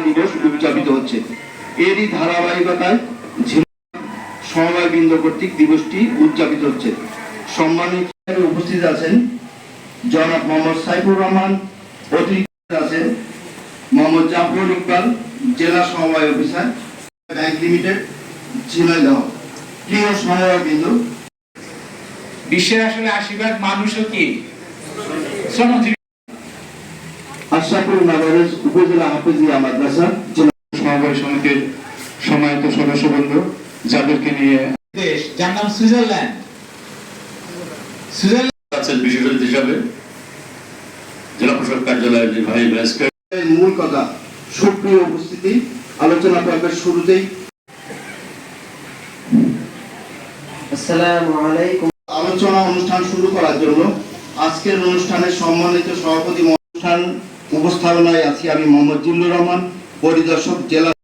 দিবস উদযাপিত হচ্ছে। এরই ধারাবাহিকতায় সমবায়বৃন্দ কর্তৃক দিবসটি উদযাপিত হচ্ছে। সম্মানিত উপস্থিত আছেন জনাব মোহাম্মদ সাইফুর রহমান, অতিরিক্ত আছেন মোহাম্মদ জাফর ইকবাল, জেলা সমবায় অফিসার, ব্যাংক লিমিটেড, ঝিনাইদহ। প্রিয় সমবায়বৃন্দ, বিশ্বের আসলে ৮০% মানুষও কি আশরাফুল মাদারিস উপজেলা হাফেজিয়া মাদ্রাসা জেলা সমবায় সমিতির সম্মানিত সদস্যবৃন্দ, যাদেরকে নিয়ে দেশ যার নাম সুইজারল্যান্ড আছেন বিশেষ অতিথি হিসাবে জেলা প্রশাসক কার্যালয়ের নির্বাহী ম্যাজিস্ট্রেট। মূল কথা, সুপ্রিয় উপস্থিতি, আলোচনা পর্বের শুরুতেই আসসালামু আলাইকুম। আলোচনা অনুষ্ঠান শুরু করার জন্য আজকের অনুষ্ঠানের সম্মানিত সভাপতি অনুষ্ঠান উপস্থাপনায় আছি আমি মোহাম্মদ জিল্লুর রহমান, পরিদর্শক, জেলা